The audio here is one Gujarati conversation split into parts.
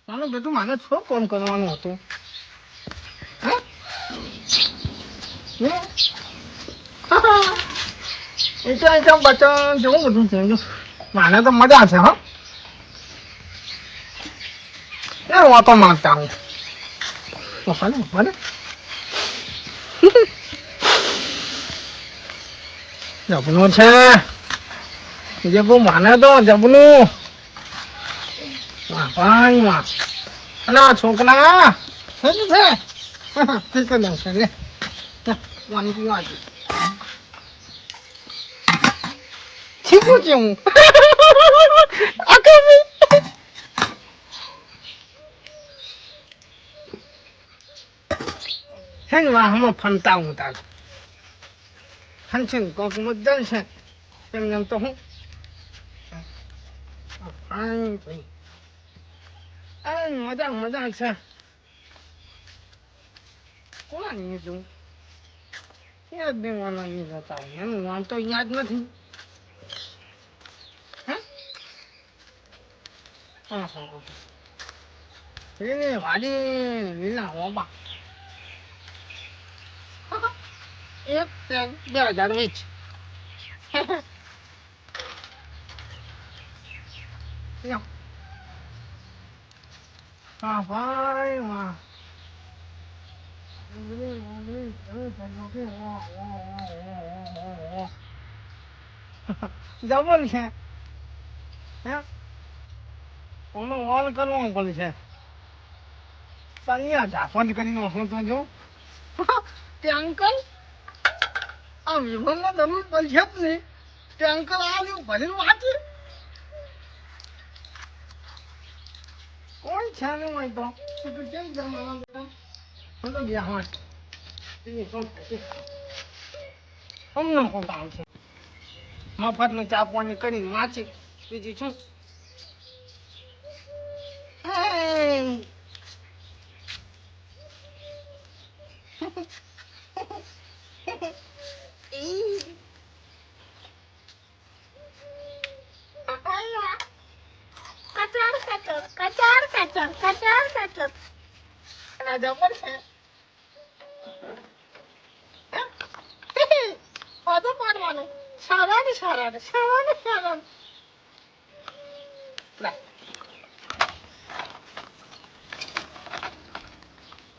માનું બેટું મારે શું કામ કરવાનું હતું? હા એ બચન જેવું બધું છે. માને તો મજા છે. હા એ વાતો માંગતા હું ભલે જબનું છે. જે બહુ માને તો જબનું ભાઈ માં અને આ છોકરા છે પાણી પીવા શીખું છું હું હે હમ ફનતા હું તાર ફંક્શન કોક મુદ્દલ છે એમ તો હું મજા મજા છે. કોણ તું યાદ દેવાના જતા એનું નામ તો યાદ નથી. વાડી લીલા હોબા 1,000 હા ભાઈ વાહ ડબલ છે. ઓનો ઓલ કરવો પડશે. ઝાપટ કરીને હું તો જો તે અંકલ આ વિમલનો તમે પડશે જ નહીં. તે અંકલ આવ્યું ભરીને વાંચે કોઈ છે નહીં હોય તો કેમ જમવાનું હું તો ગયા હા અમને કોણ કામ છે. મફતનો ચા પાણી કરીને વાંચી બીજું શું. જબર છે. બધું પાડવાનું સારા ને સારા ને સારા ને સારા.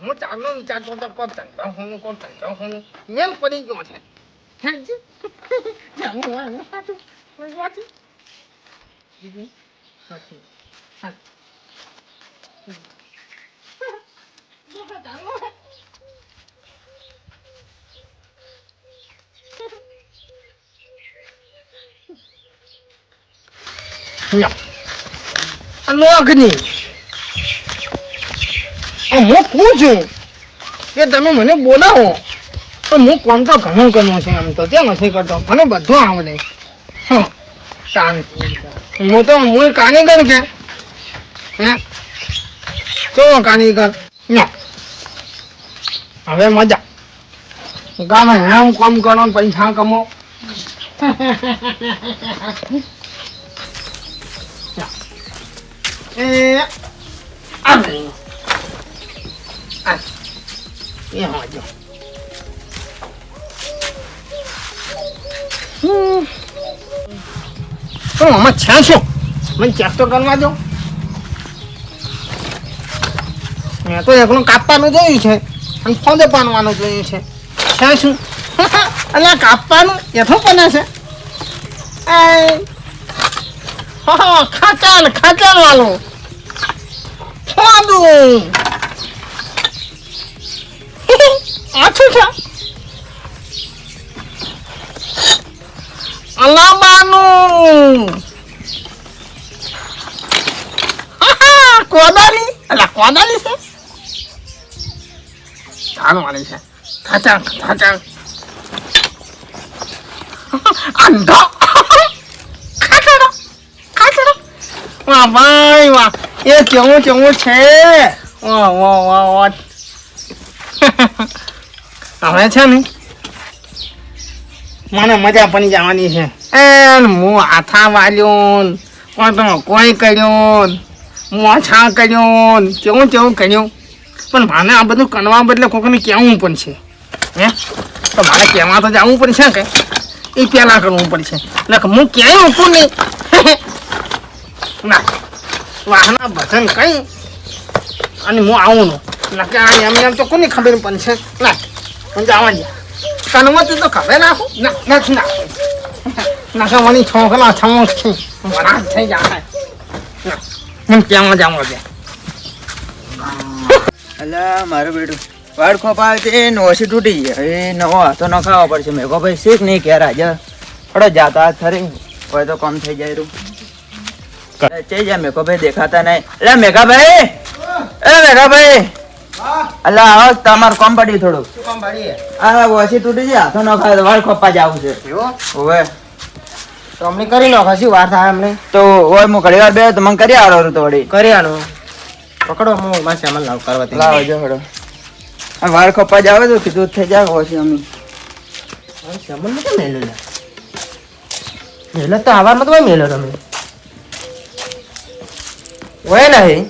હું ચાલો વિચારતો તો કરતા હું કરતા હું મેલ પડી ગયો છે. લોગની હું કહું છું કે તમે મને બોલાવો તો હું કોમ તો ઘણું કરવું છે. એમ તો કેમ નથી કરતો મને બધું આવડે. હું તો હું કારીગર કે તો કારીગર હવે મજા ગામે એમ કામ કરો પૈસા કમો. એ હોજો તો આમાં છે શું મને ચેક તો કરવા દો. મેં તો એકલું કાપવાનું જોયું છે અને ફોદે પાનવાનું જોયું છે. શું એટલે કાપવાનું એઠું બને છે. ખાચાલ ખાચાલ વાળું ફોદું આછું છે. અલાબાનું કોદાળી એટલે કોદાળી છે. ચાલો વાળી છે. ખાચાલ ખાચાલ અંધો ખાચડો ખાચડો. વાહ ભાઈ વાહ એ કેવું કેવું છે. વાહ વાહ વાહ વાહ. હવે છે ને મને મજા પડી જવાની છે. હું હાથા વાળ્યું કોઈ કર્યો મોછા કર્યો કેવું કેવું કર્યું પણ માને આ બધું કરવા બદલે કોઈને કહેવું પણ છે હે તો મારે કહેવા તો જવું પડશે કે એ પહેલાં કરવું પડશે એટલે હું ક્યાંય મૂકું નહીં ના વાહના ભજન કઈ અને હું આવું ના કે એમ એમ તો કોની ખબર પણ છે ના હું જવા દે કનવતી તો ખબર નાખું ના નથી નાખું નાખા મને છોકરા છમો છે વરાજ થઈ જાય હું ક્યાં જાઉં દે અલા મારું બેટું વાળ ખોપાવે છે નોસી તૂટી ગયા એ નવો હાથો ન ખાવા પડશે મેં કહો ભાઈ શીખ નહીં ક્યારે આજે થોડો જાતા થરી હોય તો કમ થઈ જાય રૂ ચઈ જાય મેં કહો ભાઈ દેખાતા નહીં એટલે મેઘાભાઈ એ મેઘાભાઈ અલા આવો તમારું કામ પડ્યું થોડું આ ઓછી તૂટી જાય હાથો ન ખાય તો વાળ ખોપા જવું છે હવે તો અમને કરી નાખો શું વાર થાય અમને તો હોય હું ઘડી વાર બે તો મને કરી આવો તો વળી કરી આલો પકડો હું મારે સામાન લાવ કરવા લાવો જો હડો આ વાળ ખોપા જાવ તો કીધું થઈ જાય ઓછી અમે સામાન નથી મેલો મેલો તો આવારમાં તો મેલો તમે હોય નહીં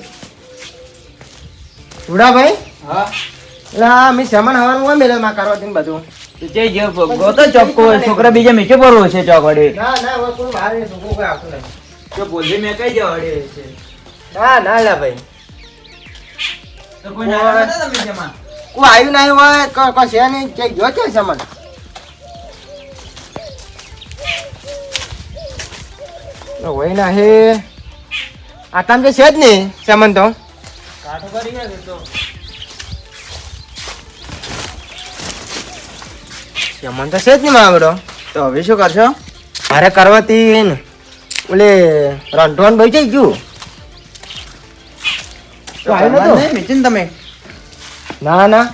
ઉડાભાઈ હા લા અમે સામાન હવાનું હોય મેલો માં કરવાથી બધું જય જે ગોતો ચોક્કો છોકરા બીજા મીઠે પડવો છે ચોકડી ના ના હવે કોઈ બહાર નહીં છોકરો કોઈ આવતું નહીં તો બોલજી મેં કઈ જવાડી છે ના ના લા ભાઈ તો કોઈ ના આવે તો તમે જમા કોઈ આવ્યું નહીં હોય કોઈ છે નહીં ચેક જો છે સામાન હોય ના હે આ તમે છે જ નહીં સામાન તો કાઠો કરી ગયા તો સામાન તો છે જ નહીં મારો તો હવે શું કરશો મારે કરવાથી ને ઓલે રંધોન ભાઈ જઈ ગયું તો આવ્યું નતું? નહીં મિચિન તમે ના ના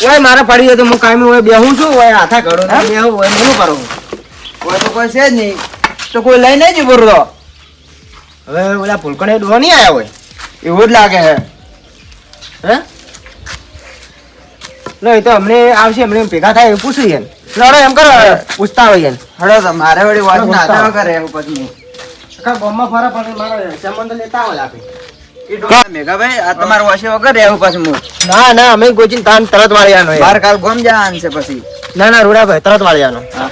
ઓય મારે પડી ગયો તો હું કાયમી હોય બેહું છું ઓય હાથા ઘડો હા? બેહું હોય શું કરું કોઈ તો કોઈ છે જ નહીં તો કોઈ લઈ નહીં જ બોલો તો હવે ઓલા ભૂલકણે ડોહા નહીં આવ્યા હોય એવું જ લાગે છે હે નહીં તો અમને આવશે અમને ભેગા થાય એવું પૂછ્યું એમ લડો એમ કરો પૂછતા હોય એમ હડો તો મારે વળી વાત હડો, ના પૂછતા થવા કરે એવું પછી આખા ગામમાં ફરા પણ મારો સંબંધ લેતા હોય આપે મેઘાભાઈ આ તમારું વાસે વગર રહેવું પાછું હું ના ના અમે ગોચીને તાન તરત વાળ્યાનો બાર કાલ ગોમ જવાનું છે પછી ના ના રૂડાભાઈ તરત વાળ્યાનો હા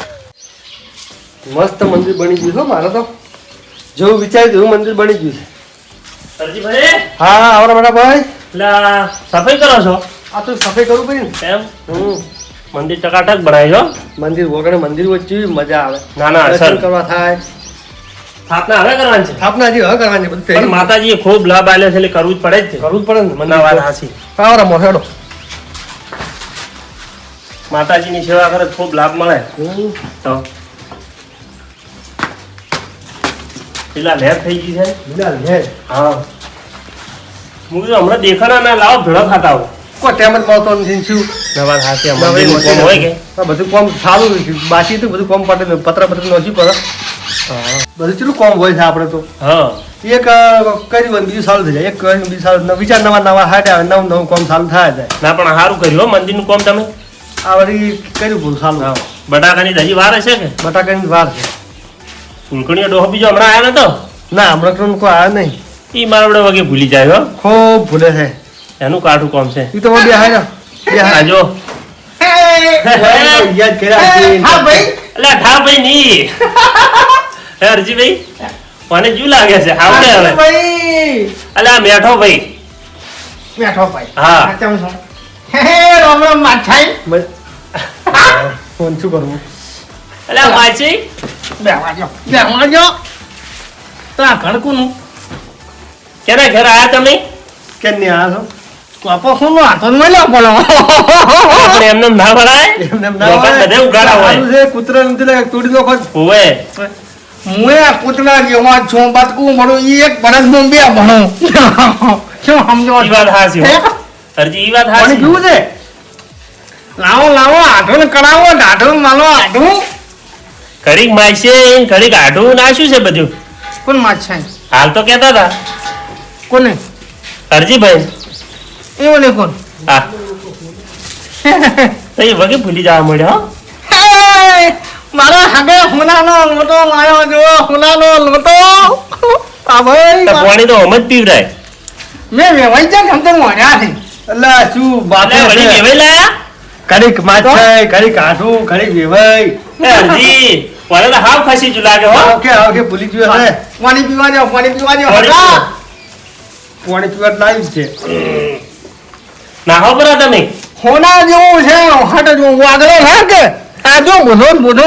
મસ્ત મંદિર બની ગયું છે મારે તો જેવું વિચાર્યું એવું મંદિર બની ગયું છે સરજીભાઈ હા આવરા બેટા ભાઈ એટલે સફાઈ કરો છો આ તો સફાઈ કરવું પડે ને એમ હમ મંદિર ટકાટક બનાવ્યો મંદિર વગર મંદિર વચ્ચે મજા આવે ના ના દર્શન સર કરવા થાય સ્થાપના હવે કરવાની છે સ્થાપના હજી હવે કરવાની છે બધું પણ તૈયારી માતાજીએ ખૂબ લાભ આલ્યો છે એટલે કરવું જ પડે જ છે કરવું જ પડે ને ના વાત હાચી. આવરા મોહેડો માતાજીની સેવા કરે તો ખૂબ લાભ મળે તો પેલા લેર થઈ ગઈ છે હા હું કીધું હમણાં દેખાડા ના લાવો ભેળો ખાતા આવો કોઈ ટાઈમ જ મળતો નથી શું ના વાત હાચી. આ નવાઈ મંદિરનું મોટી કામ હોય કે આ બધું કામ સારું બાકી તો બધું કામ પડે પતરા નોસી પડે બધું કેટલું કામ હોય છે આપણે તો હા એક કર્યું હોય ને બીજું સારું થઈ જાય એક કર્યું બીજું સારું વિચાર નવા નવા હાટે આવે નવું નવું કામ સારું થાય જાય ના પણ સારું કર્યું હો મંદિરનું કામ તમે આ વળી કર્યું પૂરું સારું હા બટાકાની હજી વાર હશે કે બટાકાની વાર છે ફૂલકણીયો ડોહો બીજો હમણાં આવ્યો નતો ના હમણાં તો કોઈ આવ્યા નહીં એ મારા વડે વગે ભૂલી જાય હો ખૂબ ભૂલે છે એનું કાઠું કામ છે એ તો બે હાય બે આ હાય જો યાદ કર્યા છે. હા ભાઈ અલ્યા ઠા ભાઈ ની હે અરજીભાઈ મને જુ લાગે છે આવડે હવે ભાઈ અલ્યા મેઠો ભાઈ બેઠો ભાઈ હા. કેમ છો હે રામ રામ માછાઈ ફોન શું કરવું અલ્યા માછી બેહવા જો તો આ કણકુનું કેના ઘર આયા તમે કેમ નહીં આવ્યા કોપો ખૂનો હાથો મળ્યો બોલો આપણે એમને ના ભરાય છો એમને એમ લોકો બધે ઉગાડા હોય. સારું છે કૂતરા નથી લાગે તોડી દો ખોજ ઓવે હું આ કૂતરા જેવો છું બતકું ભણું ઈ એક વર્ષમાં બે ભણું શું સમજો ઈ વાત હાચી હો. અરજી ઈ વાત પાણી હાચી પીવું છે લાવો લાવો આઢું કરાવો દાઢું માલો આઢું ઘડીક માયશે ઘડીક આઢું નાશ્યું છે બધું કોણ માછાઈ હાલ તો કેતા હતા કોને અરજીભાઈ એવું ને કોણ હા તો એ વગે ભૂલી જવા મળ્યો હો. હે, મારા હગે હુનાનો લોટો લાયો જો હુનાનો લોટો આ ભાઈ તો પાણી તો આમ જ પીવરાય. મેં વેવાઈ જાય ને તો મોડ્યા છે. અલ્લા શું બાપે અલ્યા વળી છે? વેવાઈ લાયા? ઘડીક માછાય, ઘડીક આઠું, ઘડીક વેવાઈ. એ હરજી, પાણી તો હાવ ખસી ગયું લાગે હો. ઓકે ભૂલી ગયો હે. પાણી પીવા જાઓ, પાણી પીવા જાઓ. પાણી હગા. પાણી પીવા લાવી છે. નાહો પરા તમે. હોના જેવું છે હટ જો વાગડો ના કે આ જો બધો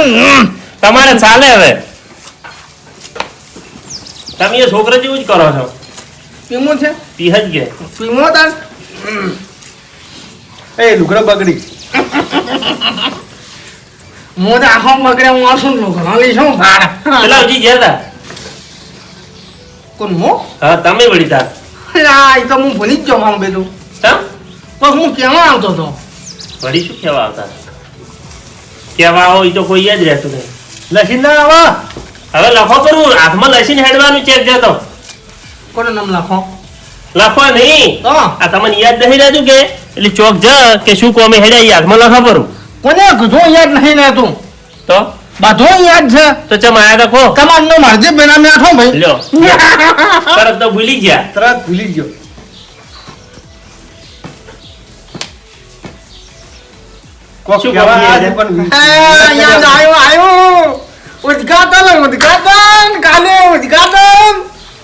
તમારે ચાલે હવે. તમે એ છોકરા જેવું જ કરો છો. પીમો છે પીહ જ ગયા. પીમો તાર એ લુગડો બગડી. મોઢા આખો બગડે હું આસું લો ઘણી છું ભાડા પેલા હજી ગયા હતા. કોણ મો હા તમે વળી તાર. આ ઈ તો હું ભૂલી જ ગયો મારું બેટું ચમ? પણ હું કેવા આવતો હતો વળી શું કહેવા આવતા? કહેવા આવો એ તો કોઈ યાદ રહેતું નહીં. લસી ના આવા. હવે લખો કરું હાથમાં લસીને હેડવાનું ચેક જતો. કોનો નામ લખો લખો નહીં. તો આ તમને યાદ નહીં રહેતું કે એટલે ચોક જ કે શું કોમે હેડ્યા ઈ હાથમાં લખો કરું. કોને કીધું યાદ નહીં રહેતું તો બધું યાદ છે તો ચમ આયા તો કહો. તમારનો મારજે બેના મેઠો ભાઈ લ્યો તરત તો ભૂલી ગયા. તરત ભૂલી ગયો. કોક શું કહેવા કહ્યું આજે એને? પણ આ, યાદ આવ્યું ઉદ્ઘાટન કાલે ઉદ્ઘાટન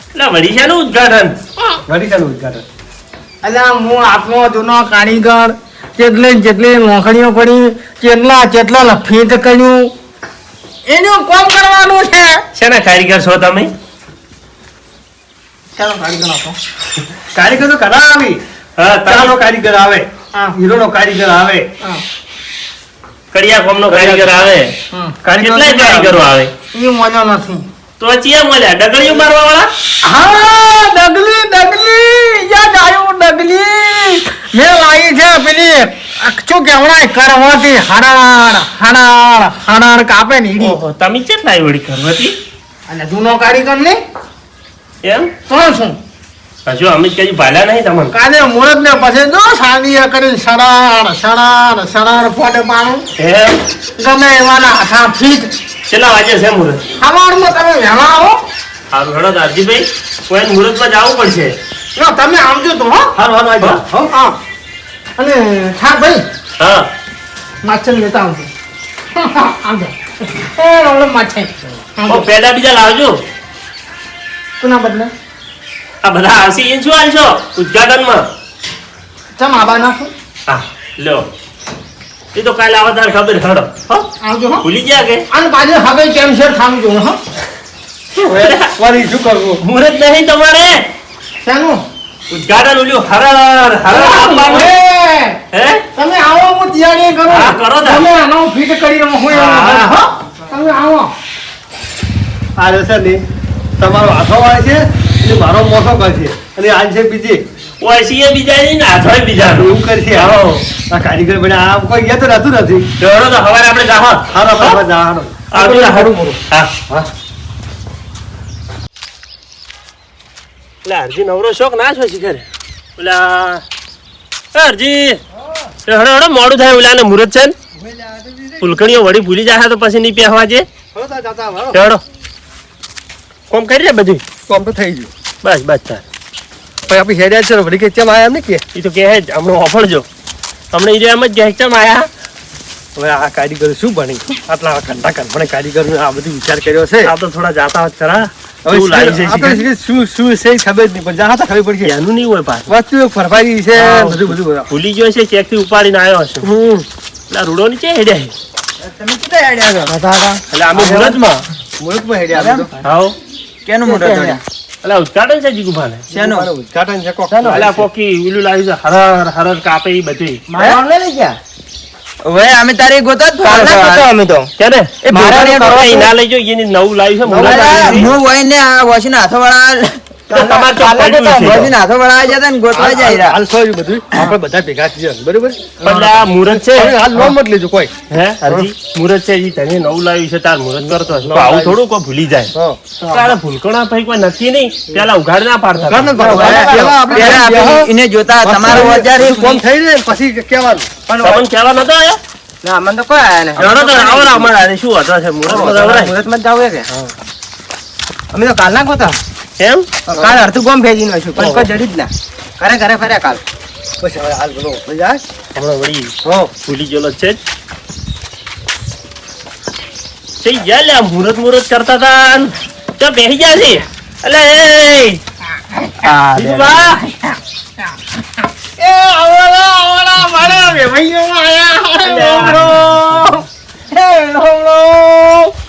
એટલે વળી છે ને ઉદઘાટન. ઘડી ચાલુ ઉદ્ઘાટન. અલ્યા હું આપનો જૂનો કારીગર જેટલી નોકરીઓ પડી કેટલા ફીટ કર્યું એનું કોમ કરવાનું છે શેના કારીગર છો તમે? ચાલો કારીગર આપો કારીગર તો ઘણા આવી. હા ચાનો તમે કારીગર આવે, હા હીરોનો કારીગર આવે, હા કડિયા કોમનો કારીગર આવે. હા કેટલાય કારીગરો આવે. એ મજો નથી તો ચિયા મળ્યા ડગડીઓ મારવા વાળા? હા ડગલી યાદ આવ્યું ડગલી મેં લાવી છે પેલી શું કેવડાય કરવાથી હડાડ કાપે ને ઈડી ઓહો તમે કેટલાય વળી કરવાથી? અને જૂનો કારીગર ને એમ તો શું હજુ અમે કઈ ભાલ્યા નહીં તમને. કાલે મુહૂર્ત ને પછી જો સાદી કરીને સડાડ ફોટે પાડું એમ ગમે એવાના હાથા ફીટ કેટલા વાગે છે મુહૂર્ત? સવારમાં તમે વહેલા આવો સારું હેડો દારજીભાઈ કોઈ મુહૂર્તમાં જવું પડશે. ના, તમે આવજો તો હો હારું હારું આવી જા. હો. હા અને ઠાક ભાઈ હા માછર લેતા આવજો આવજો એ ઓલો માછર ઓ પેડા બીજા લાવજો. કોના બદલે આ બધા આવશે એને શું હાલશો ઉદઘાટનમાં? ચમ આબા નાખો હા લ્યો એ તો કાલે આવા તાર ખબર હેડો. હો આવજો હો ભૂલી ગયા કે અને પાછળ હવે કેમ છે થામ જો હો હવે વળી શું કરવું? મુહૂર્ત નહીં તમારે? શાનું ઉદઘાટન ઓલ્યું હરર આપવાનું. એ, હે તમે આવો હું તૈયારી કરું હા, કરો તાર. તમે આનો ફીટ કરી હું એમ હા. હો તમે આવો આ રહેશે ને તમારો હાથો વાળે છે એટલે મારો મોટો કરશે અને આજ છે બીજી ઓછી એ બીજા નહીં ને હાથોય બીજા. એવું કરશે. આવો આ કારીગર બને આ કોઈ યાદ રહેતું નથી. હેડો તો હવારે આપણે જાહો. હારો બાબા જા હારો. આવજો ને. હારું મોરું. હા હા. એટલે હરજી નવરો શોખ ના છો શીખર ઓલા હરજી હેડો હેડો મોડું થાય ઓલાને મુહૂર્ત છે ને ફૂલકણીઓ વળી ભૂલી જાય તો પછી નહીં પહેવા જે. હાલો તા જાતા હાલો. હેડો કોમ કરી રે બધું. કોમ તો થઈ ગયું. બસ બસ તાર પછી આપણી હેડ્યા છે વળી કે ચમ આયા એમ ને કે એ તો કહે જ હમણાં ઓફળજો હમણાં એ એમ જ કહે ચમ આયા. હવે આ કારીગર શું બની આટલા ઘંટા કંપણે કારીગર આ બધું વિચાર કર્યો છે. આ તો થોડા જાતા હોત ખરા. હવે શું લાવી છે આપણે શીખર? શું શું છે ખબર જ નહીં પણ જાતા ખબર પડશે. એનું નહીં હોય પાછું. વસ્તુ ફરફારી છે હા. બધું ભૂલી ગયો છે ચેક થી ઉપાડીને આવ્યો હશે. એટલે રૂડો નીચે હેડ્યા છે. તમે કેટલા હેડ્યા છો? એટલે અમે મુહૂર્તમાં મુહૂર્તમાં હેડ્યા આપણે તો. આવો કેનું મોઢું જોડ્યા? એટલે ઉદઘાટન છે જીગુભાને. શેનું? મારું ઉદ્ઘાટન છે કોક. એટલે કોકી ઓલું લાવ્યું છે હરર હરર કાપે એ બધી. હવે અમે તારી ગોતા જ ફરતા અમે તો ક્યારે? એ મારા ભૂખા ને ને ના લઈ જાઓ, એની નવું લાવ્યું છે મુહૂર્ત અલા, લાવ્યું છે. હું વહીને આ વોશીના હાથોવાળા તો તમારે તો પડ્યું છે. વોશીના હાથોવાળા આવી જતા ને ગોતવા જાય રહ્યા. હાલ સોય બધું આપણે બધા ભેગા છીએ બરોબર. પણ આ મુહૂર્ત છે હવે હાલ લોન મત લેજો કોઈ. હે હરજી મુહૂર્ત છે ઈ તને નવું લાવ્યું છે તાર મુહૂર્ત કરતો હશે. તો આવું થોડું કોઈ ભૂલી જાય. હા. તારે ભૂલકણા ભાઈ કોઈ નથી નહીં પેલા ઉઘાડ ના પાડતા. ઘર નથી પાડતા. પહેલા આપણે પહેલા આપણે એને જોતા તમારો વજાર એક કોમ થઈ જાય પછી કહેવાનું. તમને કહેવા નતો આયો? ના અમને તો કોઈ આયા નહીં. હેડો તો આવરા અમારા હારે શું હતો છે મુહૂર્તમાં તો આવરાય. મુહૂર્તમાં જ જાવું કે અમે તો કાલના ગોતા એમ કાલ અડધું ગોમ ભેજી નાખ્યું પણ કોઈ જડી જ ના ઘરે ઘરે ફર્યા કાલ બસ હવે હાલ બોલો ભાઈ જાય હમણાં વળી હો ભૂલી ગયેલો છે જ ગયા લે મુહૂર્ત કરતા હતા તો બેસી ગયા છે એટલે બીજુબા એ આવડા મારા વેવાઈઓમાં આયા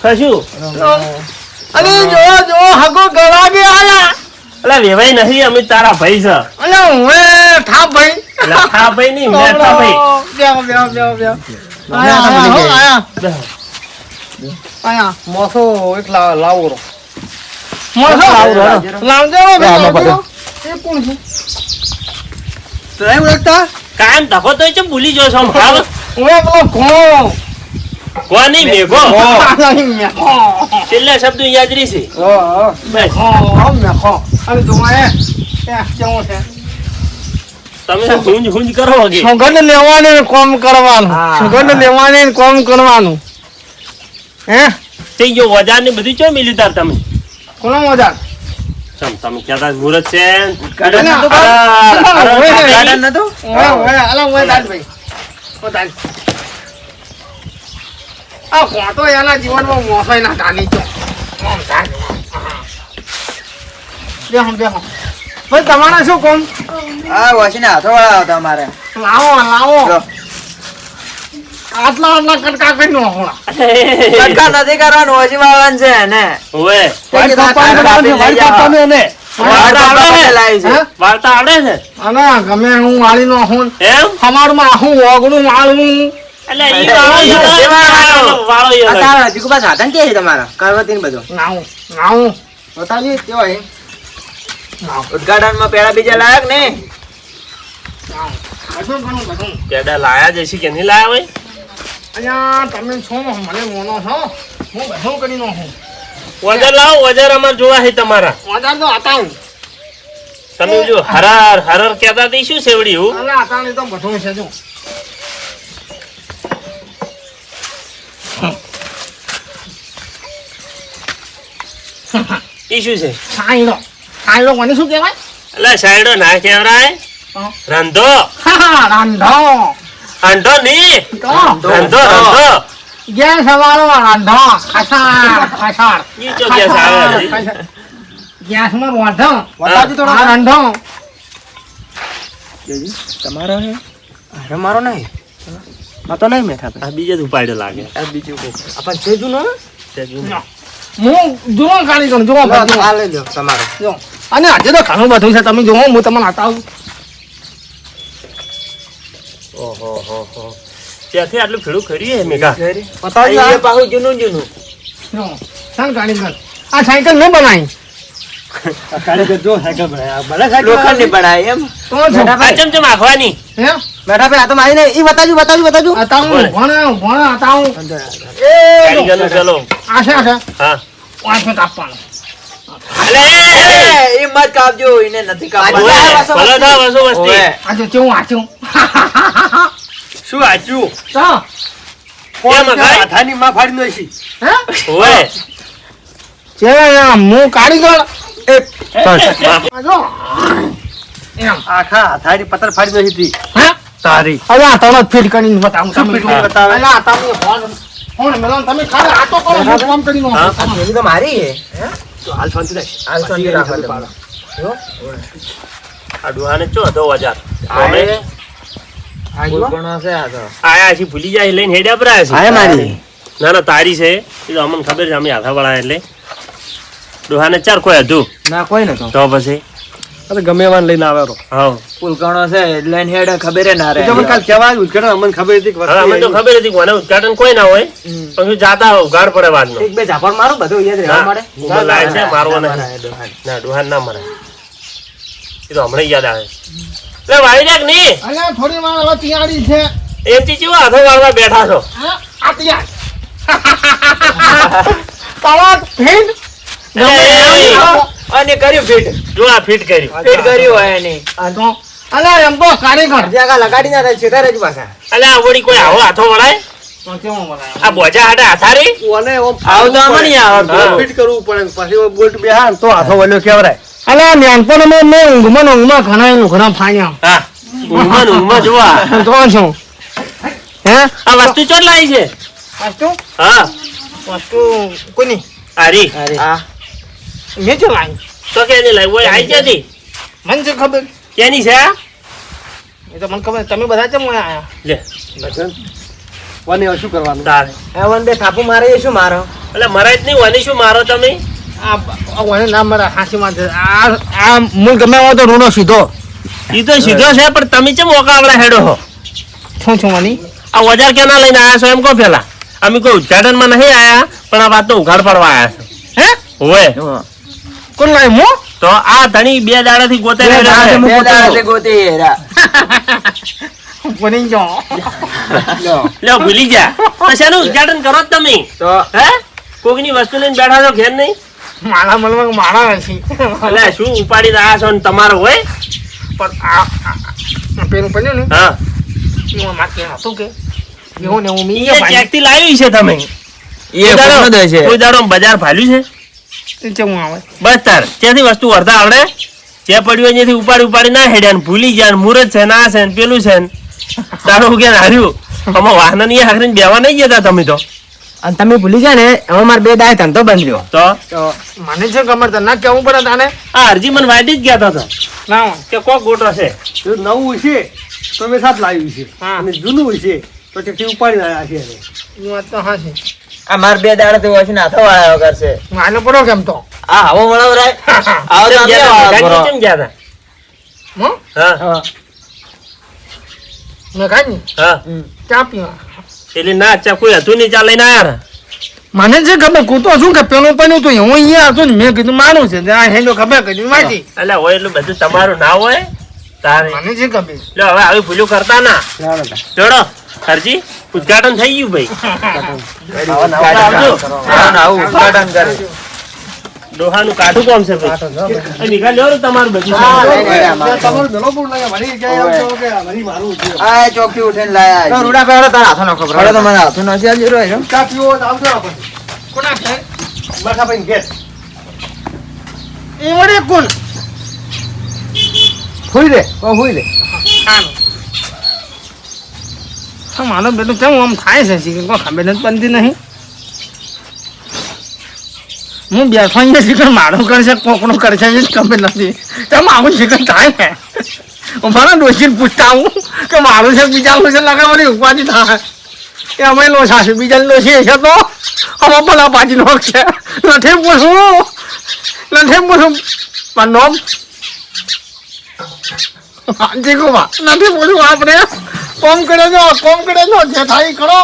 કશું અને જો હગો ગળા બે આયા એટલે વેવાઈ નહીં અમે તારા ભાઈ છે અલે હું ઠાપ ભાઈ એટલે હા ભાઈ નહીં મેં થા ભાઈ આયા મોસો એક લાવો રો લાવજો એ કોણ છે તો એમ રાખતા કાયમ ધકો તો ચમ ભૂલી ગયો છો ભાવ ઓએ પેલો કોની મેઘો છેલ્લા શબ્દો યાદ રહેશે બસ અને જોવા કેવું છે તમે હુંજ કરો વગે સુગંધ લેવાની કોમ કરવાનું સુગંધ લેવાની કોમ કરવાનું હે થઈ ગયો વજાર ને બધું ચો મિલી તાર તમે કોનો મજા તમે કહેતા મુહૂર્ત છે ગાર્ડન નતું ઓએ અલા ઓએ દાદ ભાઈ ઓ દાદ આ કોટો એના જીવનમાં મોસાઈ ના ટાલી જો બેહો ભાઈ તમારે શું કોમ આ વસીને હાથો વાળા આવતા અમારે લાવો આટલા કટકા કરી નો હોળા કટકા નથી કરવાનું વસી વાળવાનું છે ને ઓએ વાર્તા આવડે છે અને ગમે હું વાળી નો હું એમ અમારમાં હું ઓગણું વાળું એટલે ઈ વાળો ઈ અલગ. હજુ પાછા સાધન કે છે તમારા કરવતી ને બધું નાવું બતાવજો કેવાય ઉદઘાટન માં પેલા બીજા લાયક ને બધું પેડા લાયા જઈશું કે નહીં લાયા હોય અહીંયા તમે છો મને મોનો છો હું બધું કરી નો હું વજર લાવો વજર અમાર જોવા છે તમારા મજા તો હતા હું તમે જો હરર કહેતા હતી શું સેવડી હું અને આટાણી તો બધું છે જો ઈ શું છે સાઈડો મને શું કહેવાય એટલે સાઈડો ના કેવરાય રંધો રાંધો અંધો ની તો રંધો રંધો ગેસ વાળો રાંધો ખસાડ ઈ ચો ગેસ આવે ગેસ માં વાંધો બતાવજો થોડો રાંધો તમારો હે અરે મારો નહીં આ તો નહીં મેઠા આ બીજે જ ઉપાડ્યો લાગે આ બીજું કોક આપણ સેજુ નો હું જુઓ કાઢી દઉં જુઓ આ લઈ લો તમારો જો અને આજે તો ઘણું બધું છે તમે જુઓ હું તમને બતાવું ઓહો હો હો ત્યાંથી આટલું ભેળું કર્યું મેઘા બતાવજો આ પાહુ જૂનું જો ચાલ ગાડી કર આ સાયકલ મેં બનાવી કારીગર જો સાયકલ બનાવ્યા ભલે સાયકલ લોખંડ ની બનાય એમ તો છો આ ચમચમ આખવાની હે મેઠા ભાઈ આ તો મારી નહીં ઈ બતાવજો અતાવું ભણે અતાવું કારીગરનું ચલો આશા છે હા વાંચે કાપવાનું હાલે એ મત કાપજો એને નથી કાપવાનું ભલે થા વસો વસ્તી આજે કેવું વાંચ્યું શું વાંચ્યું તો કેમ અખાય? હાથાની માં ફાડી નાખી હે ઓય છે હું કારીગર આ જો એમ આખા હાથાની પતર ફાડી નાખી હતી હે તારી હવે આ તરત ફીટ કરીને બતાવું શું ફીટ કરીને બતાવે? અલા આ તમે ફોન મેલો તમે ખાલી આટો કરો હું કામ કરી નો હા. એ તો મારી હે તો હાલ શાંતિ રાખ હાલ શાંતિ રાખો તમે. આ ડુહાને ચો હતો વજાર આ અમે એ ગણો છે આ તો આયા છે ભૂલી જાય લઈને હેડ્યા પરા છે આ મારી ના ના તારી છે એ તો અમને ખબર છે અમે હાથા વાળા એટલે ડુહાને ચાર કોઈ હતું ના કોઈ નતો તો પછી અરે ગમે એવાને લઈને આવેલો હા ફૂલ ગણો છે લાઈન હેડ ખબર ના રહે એ તો મને કાલ કહેવાય ઉદ્ઘાટન અમને ખબર હતી કે હવે અમે તો ખબર હતી કે મને ઉદઘાટન કોઈ ના હોય પણ શું જાતા હોવ ગાઢ પડે વાતનો એક બે ઝાપડ મારો બધું યાદ રહેવા મળે ઉંમર લાય છે મારવા નહીં ના ડુહાન ના મરાય એ તો હમણાં યાદ આવે એટલે વાળી રાખ ની અલ્યા થોડી વાર હવે તિયારી છે એમથી ચેવો હાથો વાળવા બેઠા છો હા આ તૈયાર તળાક ફીટ અને કર્યું ફિટ જો આ ફિટ કર્યું ફિટ કર્યું હોય એને આ તો અલ્યા એમ તો કારીગર જ્યાં લગાડી ના થાય છેતા રહેજ પાછા એટલે આ વળી કોઈ આવો હાથો વળાય તો કેવું બોલાય આ બોજા હાટે હાથારી ઓને ઓમ આવું તો આમાં નહીં આવડતું. હા. ફિટ કરવું પડે પછી બોલ્ટ બેહાર તો હાથો વળ્યો કેવરાય. અલા નાનપણમાં મેં ઊંઘમાં ઘણા ઘણા ફાણ્યા હા ઊંઘમાં જોવા તો શું હે આ વસ્તુ ચોટ લાવી છે વસ્તુ હા વસ્તુ કોની હારી હા. મેં ચો લાવી તો કે નહીં લાવી હોય આવી જતી મને છે ખબર કેની છે આ? એ તો મને ખબર તમે બધા ચમ આયા લે ઓને હવે શું કરવાનું? તારે એવન બે થાપુ મારે એ શું મારો? એટલે મરાય જ નહીં વાની શું મારો તમે આ મને ના મારા હાથીમાં છે આ મૂળ ગમે એવો તો રૂનો સીધો ઈ તો સીધો છે પણ તમે ચમ મોકાવડા હેડો હો છું છું વાની આ ઓજાર કેના લઈને આયા છો એમ કહો પેલા અમે કોઈ ઉદઘાટનમાં નહીં આયા પણ આ વાતનો ઉઘાડ પડવા આયા છો હે હોય કોણ લાવી મો તો આ ધણી બે દાડાથી ગોતે બે દાડાથી ગોતી હેરા. બની જો લ્યો ભૂલી જા તો શેનું ઉદઘાટન કરો જ તમે તો હે કોકની વસ્તુ લઈને બેઠા છો ઘેર નહીં મારા મનમાં મારા હશે એટલે શું ઉપાડીને આયા છો ને તમારો હોય પણ આ પેલું પડ્યું ને હા એમાં મારે હતું કે એવું ને હું મી એ ચેકથી લાવી છે તમે એ કોનો દે છે? કોઈ દાડો બજાર ભાલ્યું છે ચેવું આવે બસ તાર ત્યાંથી વસ્તુ વર્તા આવડે જે પડ્યું હોય ત્યાંથી ઉપાડી ના હેડ્યા ને ભૂલી ગયા ને મુરત છે ના છે ને પેલું છે ને તારું કે હાર્યું આમાં વાહન ની હાકરીને બેવા નહીં જતા તમે તો અને તમે ભૂલી ગયા ને હવે મારે બે દાય ધંધો બંધ રહ્યો. તો મને છે ખબર તને ના કેવું પડે તાને આ અરજી મને વાયદી જ ગયા હતા ના હોય. કે કોક ગોટો છે જો નવું છે તો મેં સાથ લાવ્યું છે હા. અને જૂનું છે તો તેથી ઉપાડી લાવ્યા છે એને. એ વાત તો હા છે આ મારે બે દાડાથી વોશીને હાથો વાળા વગર છે. માને પડો કેમ તો આ હવો મળવરાય. આવો તો કેમ અમે ગયા વાળા હતા? કરો. કેમ ગયા મો હતા હા મેં કાઢી હા ચા પીવા એટલે ના ચા કોઈ હતું નહીં ચા લઈને આયા મને છે ખબર કૂતો શું કે પેલું બન્યું તું હું અહીંયા હતો ને મેં કીધું મારું છે આ હેલો ખબર કરી માટી એટલે હોય એટલું બધું તમારું ના હોય તારે મને છે ખબર લો હવે આવી ભૂલું કરતા ના ચાલો તાર. જોડો હરજી ઉદઘાટન થઈ ગયું ભાઈ આવું ને આવું ઉદ્ઘાટન કરે. ડોહાનું કાઠું કોમ છે ભાઈ આ નિકાલ લ્યો ને તમારું બધું તમારું મેલો બોલ લાગે વળી ક્યાંય આમ છો કે વળી મારું છે. આ ચોકી ઉઠીને લાયા છે. રૂડા પહેરો તારા હાથો નો ખબર હવે તો મને હાથો નથી આલ્યો રહ્યો. ચા પીવો તો આવજો આપણે. કોના છે બરખાભાઈને ઘેર. એ વડે કોણ હુઈ રે હુઈ રે. માનો બેટું કેમ આમ થાય છે શીખર કોઈ ખબર નથી બનતી નહીં હું બેઠો અહીંયા શીખર મારું કરશે કોકનું કરશે એ જ ખબર નથી તેમ આવું શીખર થાય ને હું મારા ડોશીને પૂછતા આવું કે મારું છે બીજાનું છે લગાવવાની ઉપાધિ થાય એ અમે લોસા છે બીજા લોસી છે તો અમે પેલા પાજીનો છે નથી પૂછવું પણ નોમ હાજી ગોવા નથી પૂછવું આપણે કોમ કરે જો જે થાય કરો